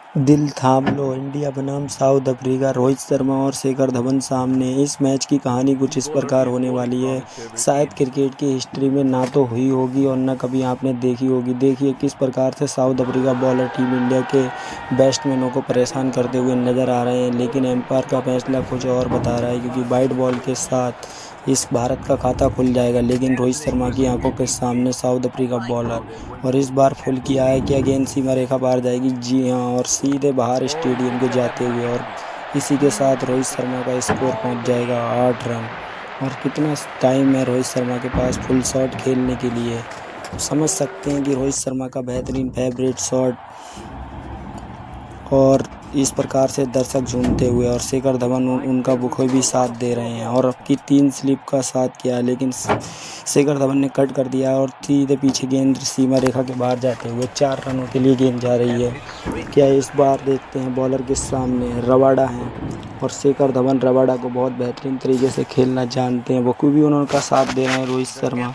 दिल थाम लो, इंडिया बनाम साउथ अफ्रीका। रोहित शर्मा और शिखर धवन सामने। इस मैच की कहानी कुछ इस प्रकार होने वाली है, शायद क्रिकेट की हिस्ट्री में ना तो हुई होगी और न कभी आपने देखी होगी। देखिए किस प्रकार से south Africa bowler team India के बैट्समैनों को परेशान करते हुए नजर आ रहे हैं, लेकिन एम्पायर का फैसला कुछ और बता रहा है, क्योंकि वाइड बॉल के साथ इस भारत का खाता खुल जाएगा। लेकिन रोहित शर्मा की आंखों के सामने साउथ अफ्रीका बॉलर, और इस बार फुल किया है। क्या गेंद सीमा रेखा पार जाएगी? जी हाँ, और सीधे बाहर स्टेडियम के जाते हुए, और इसी के साथ रोहित शर्मा का स्कोर पहुंच जाएगा 8 रन। और कितना टाइम है रोहित शर्मा के पास फुल शॉट खेलने के लिए, तो समझ सकते हैं कि रोहित शर्मा का बेहतरीन फेवरेट शॉट। और इस प्रकार से दर्शक झूमते हुए, और शिखर धवन उनका बखूबी साथ दे रहे हैं, और अब की 3 स्लिप का साथ किया, लेकिन शिखर धवन ने कट कर दिया और सीधे पीछे गेंद सीमा रेखा के बाहर जाते हुए 4 रनों के लिए गेंद जा रही है। क्या इस बार देखते हैं बॉलर के सामने रबाडा हैं, और शिखर धवन रबाडा को बहुत बेहतरीन तरीके से खेलना जानते हैं, बखूबी उनका साथ दे रहे हैं रोहित शर्मा।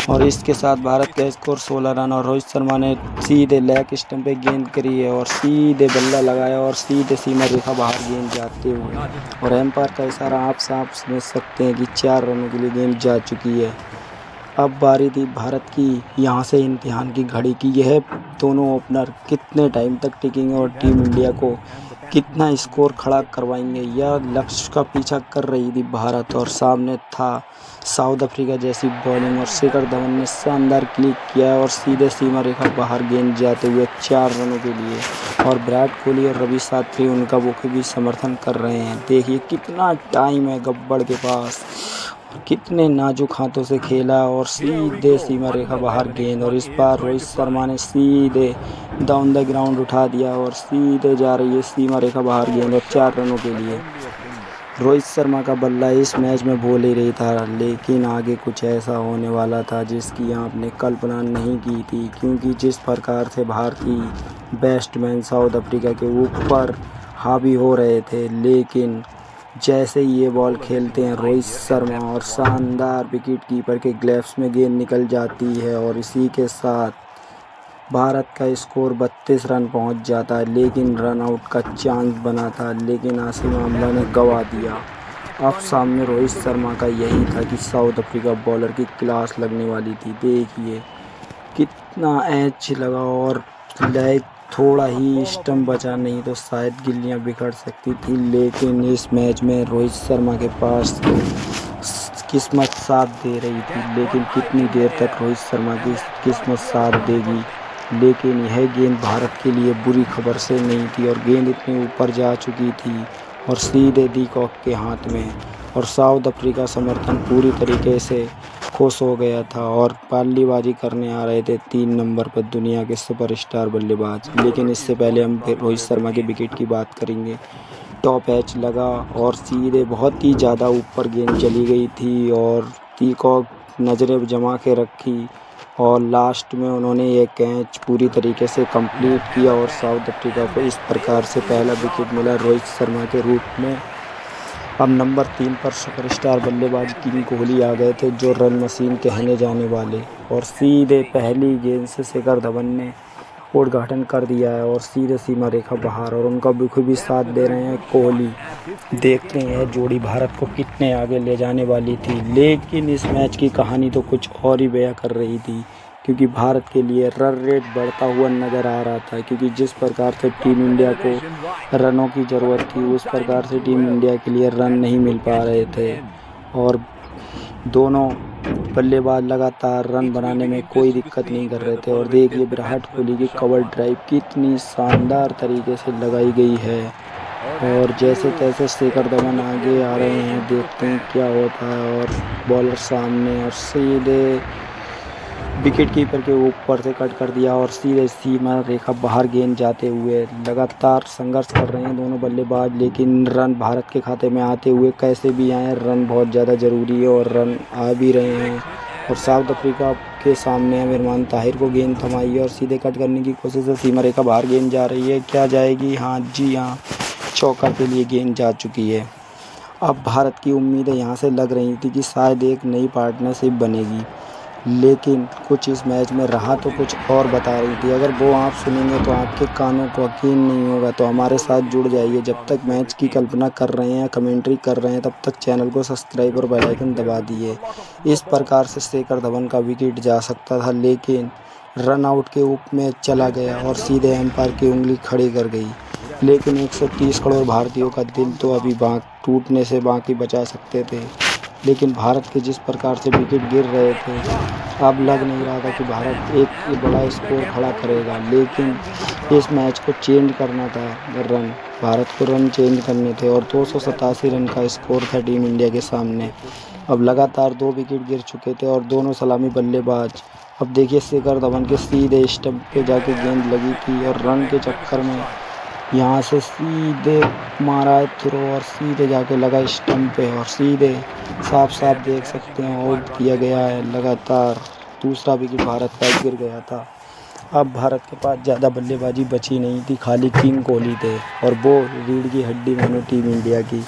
और इसके साथ भारत का स्कोर 16 रन, और रोहित शर्मा ने सीधे लेग स्टंप पे गेंद करी है और सीधे बल्ला लगाया और सीधे सीमा रेखा बाहर गेंद जाते हुए, और एम्पायर का इशारा आप साफ समझ सकते हैं कि 4 रनों के लिए गेंद जा चुकी है। अब बारी थी भारत की यहाँ से इम्तिहान की घड़ी की। यह दोनों ओपनर कितने टाइम तक टिकेंगे और टीम इंडिया को कितना स्कोर खड़ा करवाएंगे। यह लक्ष्य का पीछा कर रही थी भारत, और सामने था साउथ अफ्रीका जैसी बॉलिंग, और शिखर धवन ने शानदार क्लिक किया और सीधे सीमा रेखा बाहर गेंद जाते हुए 4 रनों के लिए। और विराट कोहली और रवि शास्त्री उनका बखूबी समर्थन कर रहे हैं। देखिए कितना टाइम है गब्बर के पास, कितने नाजुक हाथों से खेला और सीधे सीमा रेखा बाहर गेंद। और इस बार रोहित शर्मा ने सीधे डाउन द ग्राउंड उठा दिया और सीधे जा रही है सीमा रेखा बाहर गेंद, और 4 रनों के लिए। रोहित शर्मा का बल्ला इस मैच में बोल ही रही था, लेकिन आगे कुछ ऐसा होने वाला था जिसकी आपने कल्पना नहीं की थी, क्योंकि जिस प्रकार से भारतीय बैट्समैन साउथ अफ्रीका के ऊपर हावी हो रहे थे, लेकिन जैसे ही ये बॉल खेलते हैं रोहित शर्मा, और शानदार विकेट कीपर के ग्लव्स में गेंद निकल जाती है, और इसी के साथ भारत का स्कोर 32 रन पहुंच जाता है। लेकिन रन आउट का चांस बना था, लेकिन आसिम आमला ने गंवा दिया। अब सामने रोहित शर्मा का यही था कि साउथ अफ्रीका बॉलर की क्लास लगने वाली थी। देखिए कितना एज लगा, और लाइक थोड़ा ही स्टंप बचा, नहीं तो शायद गिल्लियां बिखर सकती थी। लेकिन इस मैच में रोहित शर्मा के पास किस्मत साथ दे रही थी, लेकिन कितनी देर तक रोहित शर्मा की किस्मत साथ देगी। लेकिन यह गेंद भारत के लिए बुरी खबर से नहीं थी, और गेंद इतनी ऊपर जा चुकी थी और सीधे डी कॉक के हाथ में, और साउथ अफ्रीका समर्थन पूरी तरीके से खुश हो गया था, और बल्लेबाजी करने आ रहे थे 3 नंबर पर दुनिया के सुपरस्टार बल्लेबाज। लेकिन इससे पहले हम रोहित शर्मा के विकेट की बात करेंगे। टॉप एज लगा और सीधे बहुत ही ज़्यादा ऊपर गेंद चली गई थी, और पीकॉक नज़रें जमा के रखी, और लास्ट में उन्होंने ये कैच पूरी तरीके से कंप्लीट किया, और साउथ अफ्रीका को इस प्रकार से पहला विकेट मिला रोहित शर्मा के रूप में। अब नंबर 3 पर सुपरस्टार बल्लेबाज किंग कोहली आ गए थे, जो रन मशीन कहने जाने वाले, और सीधे पहली गेंद से शिखर धवन ने उद्घाटन कर दिया है, और सीधे सीमा रेखा बाहर, और उनका बखूबी साथ दे रहे हैं कोहली। देखते हैं जोड़ी भारत को कितने आगे ले जाने वाली थी, लेकिन इस मैच की कहानी तो कुछ और ही बयां कर रही थी, क्योंकि भारत के लिए रन रेट बढ़ता हुआ नज़र आ रहा था, क्योंकि जिस प्रकार से टीम इंडिया को रनों की ज़रूरत थी, उस प्रकार से टीम इंडिया के लिए रन नहीं मिल पा रहे थे, और दोनों बल्लेबाज लगातार रन बनाने में कोई दिक्कत नहीं कर रहे थे। और देखिए विराट कोहली की कवर ड्राइव कितनी शानदार तरीके से लगाई गई है, और जैसे तैसे शिखर धवन आगे आ रहे हैं, देखते हैं क्या होता है। और बॉलर सामने, और सीधे विकेट कीपर के ऊपर से कट कर दिया, और सीधे सीमा रेखा बाहर गेंद जाते हुए। लगातार संघर्ष कर रहे हैं दोनों बल्लेबाज, लेकिन रन भारत के खाते में आते हुए कैसे भी आए, रन बहुत ज़्यादा ज़रूरी है, और रन आ भी रहे हैं। और साउथ अफ्रीका के सामने इरफान ताहिर को गेंद थमाई है, और सीधे कट करने की कोशिश है, सीमा रेखा बाहर गेंद जा रही है, क्या जाएगी? हाँ जी हाँ, चौका के लिए गेंद जा चुकी है। अब भारत की उम्मीदें यहाँ से लग रही थी कि शायद एक नई पार्टनरशिप बनेगी, लेकिन कुछ इस मैच में रहा तो कुछ और बता रही थी। अगर वो आप सुनेंगे तो आपके कानों को यकीन नहीं होगा। तो हमारे साथ जुड़ जाइए। जब तक मैच की कल्पना कर रहे हैं या कमेंट्री कर रहे हैं, तब तक चैनल को सब्सक्राइब और बेल आइकन दबा दिए। इस प्रकार से शेखर धवन का विकेट जा सकता था, लेकिन रन आउट के रूप में चला गया और सीधे एम्पायर की उंगली खड़ी कर गई। लेकिन 130 करोड़ भारतीयों का दिल तो अभी टूटने से बाकी बचा सकते थे। लेकिन भारत के जिस प्रकार से विकेट गिर रहे थे, अब लग नहीं रहा था कि भारत एक बड़ा स्कोर खड़ा करेगा। लेकिन इस मैच को चेंज करना था। भारत को रन चेंज करने थे और 287 रन का स्कोर था टीम इंडिया के सामने। अब लगातार 2 विकेट गिर चुके थे और दोनों सलामी बल्लेबाज। अब देखिए, शेखर धवन के सीधे स्टंप पे जाके गेंद लगी थी और रन के चक्कर में यहाँ से सीधे मारा है थ्रो और सीधे जाके लगा स्टंप पे और सीधे साफ देख सकते हैं आउट किया गया है। लगातार दूसरा विकेट भारत का गिर गया था। अब भारत के पास ज़्यादा बल्लेबाजी बची नहीं थी, खाली किंग कोहली थे और वो रीढ़ की हड्डी मानो टीम इंडिया की।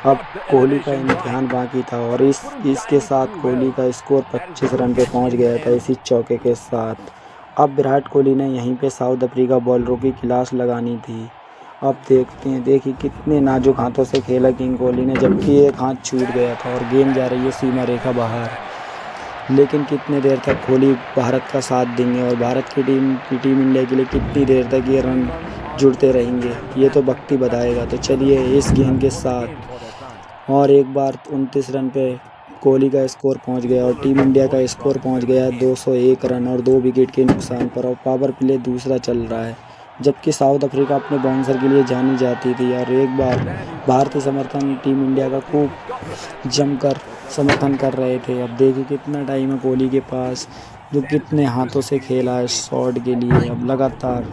अब कोहली का इम्तिहान बाकी था और इसके साथ कोहली का स्कोर 25 रन पे पहुंच गया था इसी चौके के साथ। अब विराट कोहली ने यहीं पे साउथ अफ्रीका बॉलरों की क्लास लगानी थी। अब देखते हैं, देखिए कितने नाजुक हाथों से खेला किंग कोहली ने, जबकि एक हाथ छूट गया था और गेंद जा रही है सीमा रेखा बाहर। लेकिन कितने देर तक कोहली भारत का साथ देंगे और भारत की टीम इंडिया के लिए कितनी देर तक ये रन जुड़ते रहेंगे, ये तो वक्त ही बताएगा। तो चलिए, इस गेंद के साथ और एक बार 29 रन पे कोहली का स्कोर पहुंच गया और टीम इंडिया का स्कोर पहुंच गया 201 रन और 2 विकेट के नुकसान पर। और पावर प्ले दूसरा चल रहा है, जबकि साउथ अफ्रीका अपने बाउंसर के लिए जानी जाती थी। और एक बार भारतीय समर्थन टीम इंडिया का खूब जमकर समर्थन कर रहे थे। अब देखिए कितना टाइम है कोहली के पास, जो कितने हाथों से खेला है शॉट के लिए। अब लगातार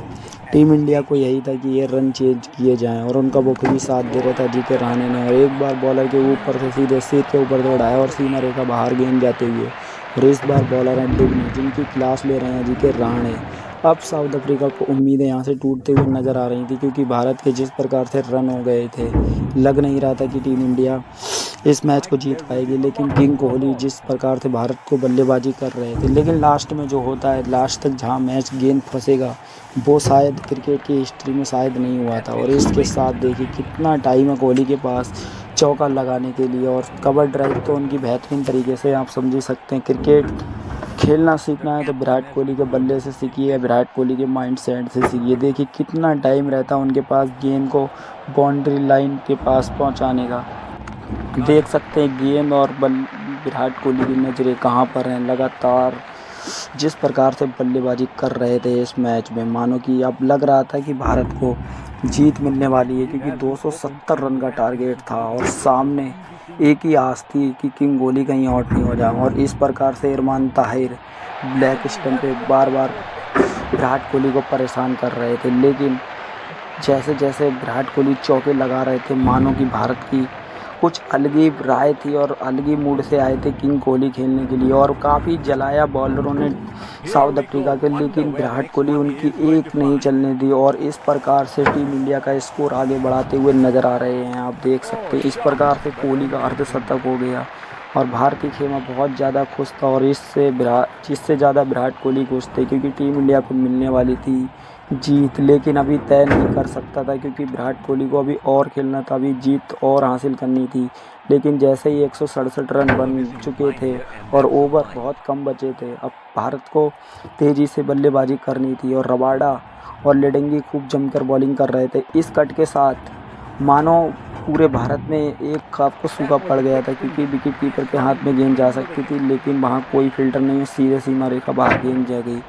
टीम इंडिया को यही था कि ये रन चेंज किए जाएं और उनका वो भी साथ दे रहा था अजिंक्य रहाणे ने। और एक बार बॉलर के ऊपर से सीधे सिर के ऊपर दौड़ाया और सीमा रेखा बाहर गेंद जाते हुए। और इस बार बॉलर हैं डिग्नी, जिनकी क्लास ले रहे हैं अजिंक्य रहाणे। अब साउथ अफ्रीका को उम्मीदें यहाँ से टूटते हुए नज़र आ रही थी, क्योंकि भारत के जिस प्रकार से रन हो गए थे, लग नहीं रहा था कि टीम इंडिया इस मैच को जीत पाएगी। लेकिन किंग कोहली जिस प्रकार से भारत को बल्लेबाजी कर रहे थे, लेकिन लास्ट में जो होता है, लास्ट तक जहाँ मैच गेंद फंसेगा, वो शायद क्रिकेट की हिस्ट्री में शायद नहीं हुआ था। और इसके साथ देखिए कितना टाइम है कोहली के पास चौका लगाने के लिए। और कवर ड्राइव तो उनकी बेहतरीन तरीके से आप समझ ही सकते हैं। क्रिकेट खेलना सीखना है तो विराट कोहली के बल्ले से सीखिए, विराट कोहली के माइंड सेट से सीखिए। देखिए कितना टाइम रहता है उनके पास गेंद को बाउंड्री लाइन के पास पहुंचाने का। देख सकते हैं गेंद और विराट कोहली की नज़रें कहाँ पर हैं। लगातार जिस प्रकार से बल्लेबाजी कर रहे थे इस मैच में, मानो कि अब लग रहा था कि भारत को जीत मिलने वाली है, क्योंकि 270 रन का टारगेट था और सामने एक ही आस थी कि किंग कोहली कहीं आउट नहीं हो जाए। और इस प्रकार से इरफान ताहिर ब्लैक स्टंप पे बार विराट कोहली को परेशान कर रहे थे। लेकिन जैसे जैसे विराट कोहली चौके लगा रहे थे, मानो कि भारत की कुछ अलग ही राय थी और अलग ही मूड से आए थे किंग कोहली खेलने के लिए। और काफ़ी जलाया बॉलरों ने साउथ अफ्रीका के, लेकिन विराट कोहली उनकी एक नहीं चलने दी। और इस प्रकार से टीम इंडिया का स्कोर आगे बढ़ाते हुए नज़र आ रहे हैं। आप देख सकते हैं इस प्रकार से कोहली का अर्धशतक हो गया और भारतीय खेमा बहुत ज़्यादा खुश था। और इससे ज़्यादा विराट कोहली खुश थे, क्योंकि टीम इंडिया को मिलने वाली थी जीत। लेकिन अभी तय नहीं कर सकता था, क्योंकि विराट कोहली को अभी और खेलना था, अभी जीत और हासिल करनी थी। लेकिन जैसे ही 167 रन बन चुके थे और ओवर बहुत कम बचे थे, अब भारत को तेज़ी से बल्लेबाजी करनी थी। और रबाडा और लेडेंगी खूब जमकर बॉलिंग कर रहे थे। इस कट के साथ मानो पूरे भारत में एक आपको सूखा पड़ गया था, क्योंकि विकेट कीपर के हाथ में गेंद जा सकती थी, लेकिन वहाँ कोई फिल्टर नहीं, सीधे सीमा रेखा बाहर गेंद जा गई।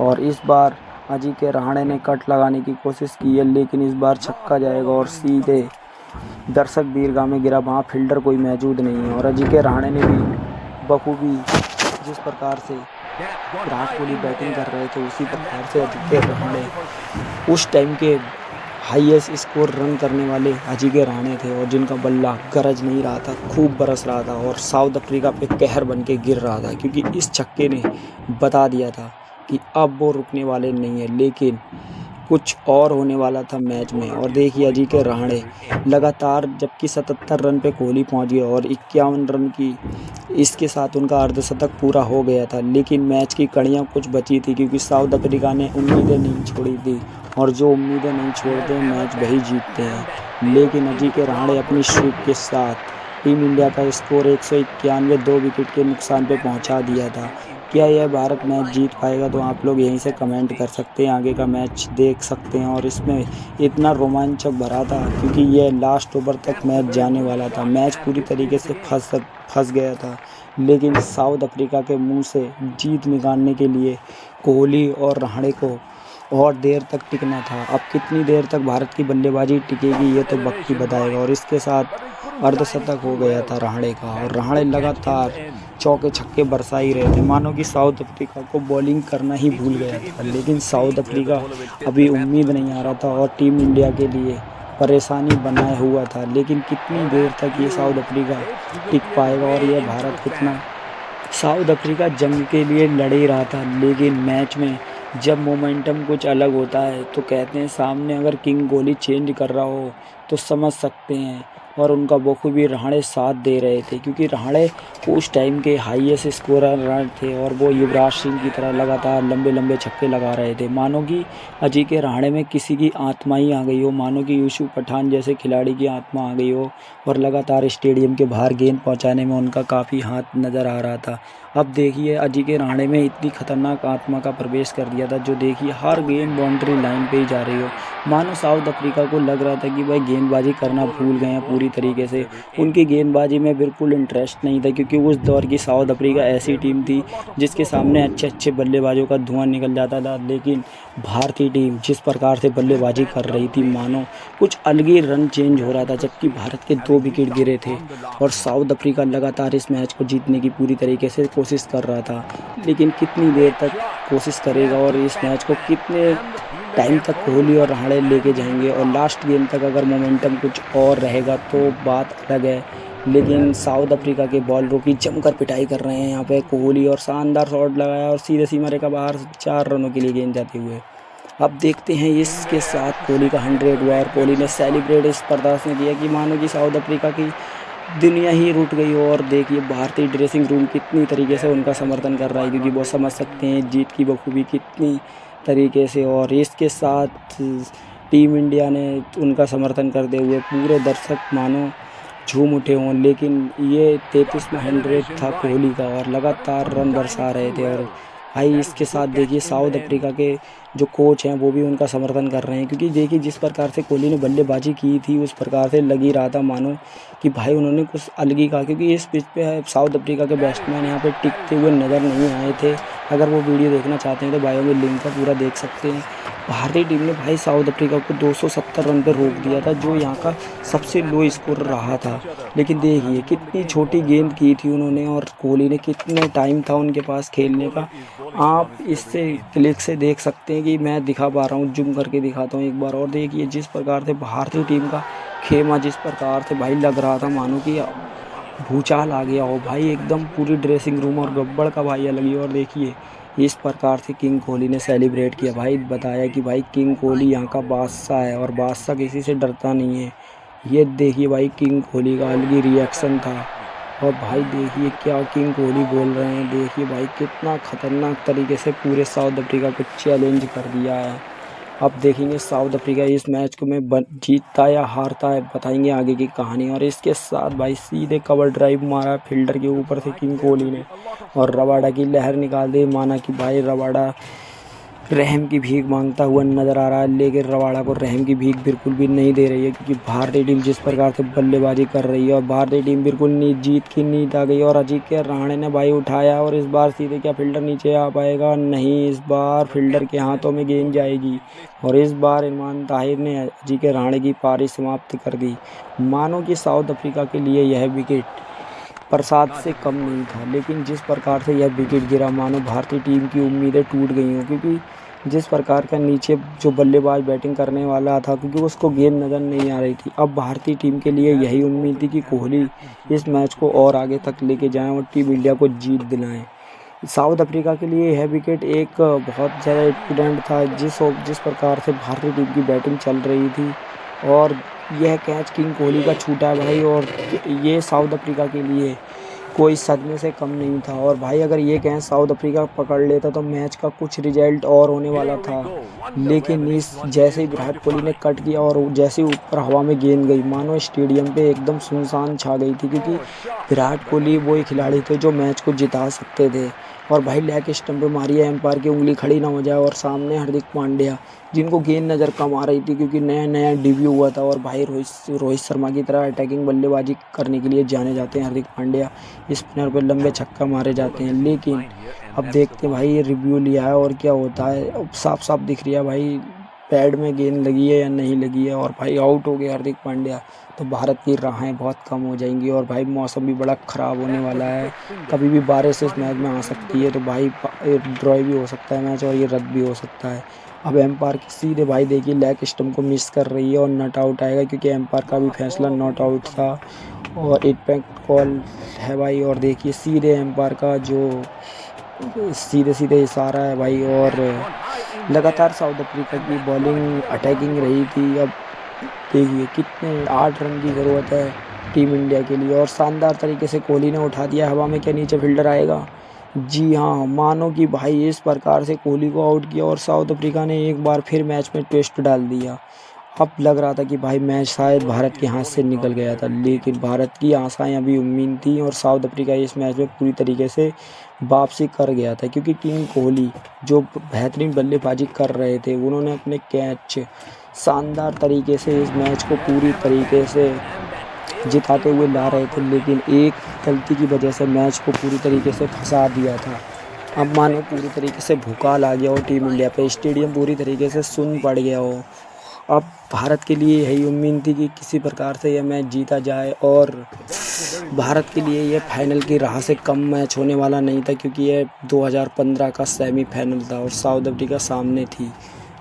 और इस बार अजिंक्य रहाणे ने कट लगाने की कोशिश की है, लेकिन इस बार छक्का जाएगा और सीधे दर्शक दीर्घा में गिरा, वहाँ फील्डर कोई मौजूद नहीं है। और अजिंक्य रहाणे ने भी बखूबी जिस प्रकार से विराट कोहली बैटिंग कर रहे थे, उसी प्रकार से अजिंक्य रहाणे उस टाइम के हाईएस्ट स्कोर रन करने वाले अजिंक्य रहाणे थे, और जिनका बल्ला गरज नहीं रहा था, खूब बरस रहा था और साउथ अफ्रीका पे कहर बन के गिर रहा था, क्योंकि इस छक्के ने बता दिया था कि अब वो रुकने वाले नहीं है। लेकिन कुछ और होने वाला था मैच में। और देखिए अजिंक्य रहाणे लगातार, जबकि 77 रन पे कोहली पहुंच गया और 51 रन की इसके साथ उनका अर्धशतक पूरा हो गया था, लेकिन मैच की कड़ियाँ कुछ बची थी क्योंकि साउथ अफ्रीका ने उम्मीदें नहीं छोड़ी थी और जो उम्मीदें नहीं छोड़ते हैं मैच वही जीतते हैं। लेकिन अजिंक्य रहाणे अपनी स्वीप के साथ टीम इंडिया का स्कोर 191 2 विकेट के नुकसान पे पहुंचा दिया था। क्या यह भारत मैच जीत पाएगा? तो आप लोग यहीं से कमेंट कर सकते हैं, आगे का मैच देख सकते हैं। और इसमें इतना रोमांचक भरा था क्योंकि यह लास्ट ओवर तक मैच जाने वाला था। मैच पूरी तरीके से फंस गया था, लेकिन साउथ अफ्रीका के मुंह से जीत निकालने के लिए कोहली और रहाणे को और देर तक टिकना था। अब कितनी देर तक भारत की बल्लेबाजी टिकेगी ये तो वक्त ही बताएगा। और इसके साथ अर्धशतक हो गया था रहाणे का और रहाणे लगातार चौके छक्के बरसा ही रहे थे, मानो कि साउथ अफ्रीका को बॉलिंग करना ही भूल गया था। लेकिन साउथ अफ्रीका अभी उम्मीद नहीं आ रहा था और टीम इंडिया के लिए परेशानी बनाए हुआ था। लेकिन कितनी देर तक ये साउथ अफ्रीका टिक पाएगा और यह भारत कितना साउथ अफ्रीका जंग के लिए लड़ ही रहा था। लेकिन मैच में जब मोमेंटम कुछ अलग होता है तो कहते हैं सामने अगर किंग कोहली चेंज कर रहा हो तो समझ सकते हैं। और उनका बखूबी रहाणे साथ दे रहे थे क्योंकि रहाणे उस टाइम के हाईएस्ट स्कोरर रन थे और वो युवराज सिंह की तरह लगातार लंबे लंबे छक्के लगा रहे थे। मानो कि अजिंक्य रहाणे में किसी की आत्मा ही आ गई हो, मानो कि यूसुफ पठान जैसे खिलाड़ी की आत्मा आ गई हो और लगातार स्टेडियम के बाहर गेंद पहुंचाने में उनका काफ़ी हाथ नज़र आ रहा था। अब देखिए अजिंक्य रहाणे में इतनी खतरनाक आत्मा का प्रवेश कर दिया था, जो देखिए हर गेंद बाउंड्री लाइन पे ही जा रही हो। मानो साउथ अफ्रीका को लग रहा था कि भाई गेंदबाजी करना भूल गए हैं पूरी तरीके से। उनकी गेंदबाजी में बिल्कुल इंटरेस्ट नहीं था क्योंकि उस दौर की साउथ अफ्रीका ऐसी टीम थी जिसके सामने अच्छे अच्छे बल्लेबाजों का धुआं निकल जाता था। लेकिन भारतीय टीम जिस प्रकार से बल्लेबाजी कर रही थी, मानो कुछ अलग ही रन चेंज हो रहा था, जबकि भारत के 2 विकेट गिरे थे और साउथ अफ्रीका लगातार इस मैच को जीतने की पूरी तरीके से कोशिश कर रहा था। लेकिन कितनी देर तक कोशिश करेगा और इस मैच को कितने टाइम तक कोहली और रहाणे लेके जाएंगे और लास्ट गेम तक अगर मोमेंटम कुछ और रहेगा तो बात अलग है। लेकिन साउथ अफ्रीका के बॉलरों की जमकर पिटाई कर रहे हैं यहाँ पे कोहली, और शानदार शॉट लगाया और सीधे सीमा रेखा बाहर 4 रनों के लिए गेंद जाते हुए। अब देखते हैं इसके साथ कोहली का 100 हुआ और कोहली ने सेलिब्रेट इस प्रकार से किया कि मानो कि साउथ अफ्रीका की दुनिया ही रुट गई हो। और देखिए भारतीय ड्रेसिंग रूम कितनी तरीके से उनका समर्थन कर रहा है क्योंकि वो समझ सकते हैं जीत की बखूबी कितनी तरीके से। और इसके साथ टीम इंडिया ने उनका समर्थन करते हुए पूरे दर्शक मानो झूम उठे हों। लेकिन ये 33 में 100 था कोहली का और लगातार रन बरसा रहे थे। और भाई इसके साथ देखिए साउथ अफ्रीका के जो कोच हैं वो भी उनका समर्थन कर रहे हैं क्योंकि देखिए जिस प्रकार से कोहली ने बल्लेबाजी की थी उस प्रकार से लग ही रहा था मानो कि भाई उन्होंने कुछ अलग ही कहा, क्योंकि इस पिच पे साउथ अफ्रीका के बैट्समैन यहाँ पे टिकते हुए नज़र नहीं आए थे। अगर वो वीडियो देखना चाहते हैं तो बायो में लिंक का पूरा देख सकते हैं। भारतीय टीम ने भाई साउथ अफ्रीका को 270 रन पर रोक दिया था, जो यहाँ का सबसे लो स्कोर रहा था। लेकिन देखिए कितनी छोटी गेंद की थी उन्होंने और कोहली ने कितना टाइम था उनके पास खेलने का। आप इससे क्लिक से देख सकते हैं कि मैं दिखा पा रहा हूँ, जूम करके दिखाता हूँ एक बार। और देखिए जिस प्रकार से भारतीय टीम का खेमा जिस प्रकार से भाई लग रहा था मानो कि भूचाल आ गया हो भाई, एकदम पूरी ड्रेसिंग रूम और गब्बड़ का भाई अलग ही। और देखिए इस प्रकार से किंग कोहली ने सेलिब्रेट किया, भाई बताया कि भाई किंग कोहली यहाँ का बादशाह है और बादशाह किसी से डरता नहीं है। ये देखिए भाई किंग कोहली का अलग ही रिएक्शन था। और भाई देखिए क्या किंग कोहली बोल रहे हैं, देखिए भाई कितना खतरनाक तरीके से पूरे साउथ अफ्रीका को चैलेंज कर दिया है। अब देखेंगे साउथ अफ्रीका इस मैच को में जीतता या हारता है, बताएंगे आगे की कहानी। और इसके साथ भाई सीधे कवर ड्राइव मारा फील्डर के ऊपर से किंग कोहली ने और रबाडा की लहर निकाल दी। माना कि भाई रबाडा रहम की भीख मांगता हुआ नज़र आ रहा है, लेकिन रबाडा को रहम की भीख बिल्कुल भी नहीं दे रही है क्योंकि भारतीय टीम जिस प्रकार से बल्लेबाजी कर रही है और भारतीय टीम बिल्कुल जीत की नींद आ गई। और अजिंक्य रहाणे ने भाई उठाया और इस बार सीधे क्या फील्डर नीचे आ पाएगा? नहीं, इस बार फील्डर के हाथों में गेंद जाएगी और इस बार इमरान ताहिर ने अजिंक्य रहाणे की पारी समाप्त कर दी। मानो कि साउथ अफ्रीका के लिए यह विकेट प्रसाद से कम नहीं था, लेकिन जिस प्रकार से यह विकेट गिरा मानो भारतीय टीम की उम्मीदें टूट गई हों क्योंकि जिस प्रकार का नीचे जो बल्लेबाज बैटिंग करने वाला था क्योंकि उसको गेंद नज़र नहीं आ रही थी। अब भारतीय टीम के लिए यही उम्मीद थी कि कोहली इस मैच को और आगे तक लेके जाएं और टीम इंडिया को जीत दिलाएं। साउथ अफ्रीका के लिए यह विकेट एक बहुत ज़्यादा इम्पोर्टेंट था, जिस प्रकार से भारतीय टीम की बैटिंग चल रही थी और यह कैच किंग कोहली का छूटा है भाई। और ये साउथ अफ्रीका के लिए कोई सदमे से कम नहीं था। और भाई अगर ये कैच साउथ अफ्रीका पकड़ लेता तो मैच का कुछ रिजल्ट और होने वाला था, लेकिन इस जैसे ही विराट कोहली ने कट किया और जैसे ही ऊपर हवा में गेंद गई, मानो स्टेडियम पे एकदम सुनसान छा गई थी, क्योंकि विराट कोहली वो ही खिलाड़ी थे जो मैच को जिता सकते थे। और भाई लेग स्टंप पे मारी है, एम्पायर की उंगली खड़ी ना हो जाए। और सामने हार्दिक पांड्या, जिनको गेंद नज़र कम आ रही थी क्योंकि नया नया डेब्यू हुआ था। और भाई रोहित शर्मा की तरह अटैकिंग बल्लेबाजी करने के लिए जाने जाते हैं हार्दिक पांड्या, स्पिनर पे लंबे छक्का मारे जाते हैं। लेकिन अब देखते हैं भाई ये रिव्यू लिया है और क्या होता है। अब साफ साफ दिख रही है भाई पैड में गेंद लगी है या नहीं लगी है। और भाई आउट हो गए हार्दिक पांड्या, तो भारत की राहें बहुत कम हो जाएंगी। और भाई मौसम भी बड़ा ख़राब होने वाला है, कभी भी बारिश इस मैच में आ सकती है। तो भाई ड्रॉ भी हो सकता है मैच और ये रद्द भी हो सकता है। अब एम्पायर की सीधे भाई देखिए लेग स्टंप को मिस कर रही है और नॉट आउट आएगा, क्योंकि एम्पायर का भी फैसला नॉट आउट था और इम्पैक्ट कॉल है भाई। और देखिए सीधे एम्पायर का जो सीधे सीधे इशारा है भाई। और लगातार साउथ अफ्रीका की बॉलिंग अटैकिंग रही थी। अब देखिए कितने 8 रन की ज़रूरत है टीम इंडिया के लिए, और शानदार तरीके से कोहली ने उठा दिया हवा में। क्या नीचे फील्डर आएगा? जी हाँ, मानो कि भाई इस प्रकार से कोहली को आउट किया और साउथ अफ्रीका ने एक बार फिर मैच में ट्विस्ट डाल दिया। अब लग रहा था कि भाई मैच शायद भारत के हाथ से निकल गया था, लेकिन भारत की आशाएं अभी उम्मीद थी और साउथ अफ्रीका इस मैच में पूरी तरीके से वापसी कर गया था, क्योंकि किंग कोहली जो बेहतरीन बल्लेबाजी कर रहे थे, उन्होंने अपने कैच शानदार तरीके से इस मैच को पूरी तरीके से जिताते हुए ला रहे थे। लेकिन एक गलती की वजह से मैच को पूरी तरीके से फंसा दिया था। अब मानो पूरी तरीके से भूकाल आ गया हो टीम इंडिया पे, स्टेडियम पूरी तरीके से सुन्न पड़ गया हो। अब भारत के लिए यही उम्मीद थी कि किसी प्रकार से यह मैच जीता जाए, और भारत के लिए यह फाइनल की राह से कम मैच होने वाला नहीं था, क्योंकि यह 2015 का सेमीफाइनल था और साउथ अफ्रीका सामने थी।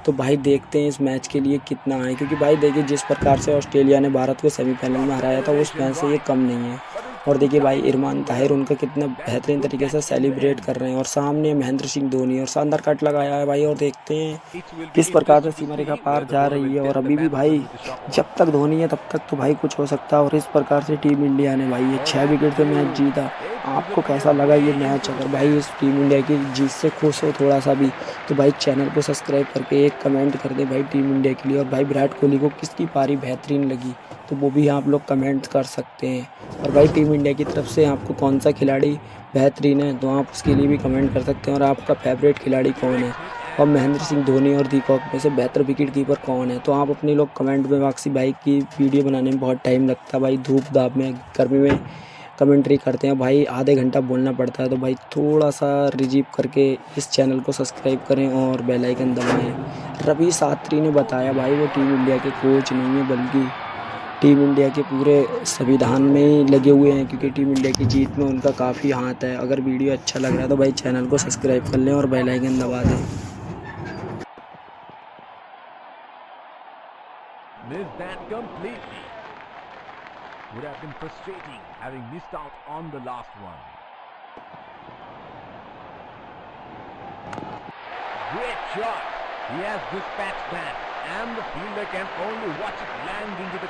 तो भाई देखते हैं इस मैच के लिए कितना है, क्योंकि भाई देखिए जिस प्रकार से ऑस्ट्रेलिया ने भारत को सेमीफाइनल में हराया था, उस मैच से ये कम नहीं है। और देखिए भाई इरमान ताहिर उनका कितना बेहतरीन तरीके से सेलिब्रेट कर रहे हैं, और सामने महेंद्र सिंह धोनी और शानदार कट लगाया है भाई। और देखते हैं किस प्रकार से सीमा रेखा पार जा रही है। और अभी भी भाई जब तक धोनी है तब तक तो भाई कुछ हो सकता है। और इस प्रकार से टीम इंडिया ने भाई ये 6 विकेट से मैच जीता। आपको कैसा लगा ये मैच? अगर भाई इस टीम इंडिया की जीत से खुश हो थोड़ा सा भी, तो भाई चैनल को सब्सक्राइब करके एक कमेंट कर दे भाई टीम इंडिया के लिए। और भाई विराट कोहली को किसकी पारी बेहतरीन लगी, तो वो भी आप लोग कमेंट कर सकते हैं। और भाई टीम इंडिया की तरफ से आपको कौन सा खिलाड़ी बेहतरीन है, तो आप उसके लिए भी कमेंट कर सकते हैं। और आपका फेवरेट खिलाड़ी कौन है, और महेंद्र सिंह धोनी और दीपक में से बेहतर विकेट कीपर कौन है, तो आप अपने लोग कमेंट में। वाकई बाइक की वीडियो बनाने में बहुत टाइम लगता है भाई, धूप धाप में गर्मी में कमेंट्री करते हैं भाई, आधे घंटा बोलना पड़ता है। तो भाई थोड़ा सा रिजीव करके इस चैनल को सब्सक्राइब करें और बेल आइकन दबाएं। रवि शास्त्री ने बताया भाई वो टीम इंडिया के कोच नहीं है, बल्कि टीम इंडिया के पूरे संविधान में ही लगे हुए हैं, क्योंकि टीम इंडिया की जीत में उनका काफ़ी हाथ है। अगर वीडियो अच्छा लग रहा है तो भाई चैनल को सब्सक्राइब कर लें और बेल आइकन दबा दें। Missed that completely. Would have been frustrating having missed out on the last one. Great shot. He has dispatched that, and the fielder can only watch it land into the ground.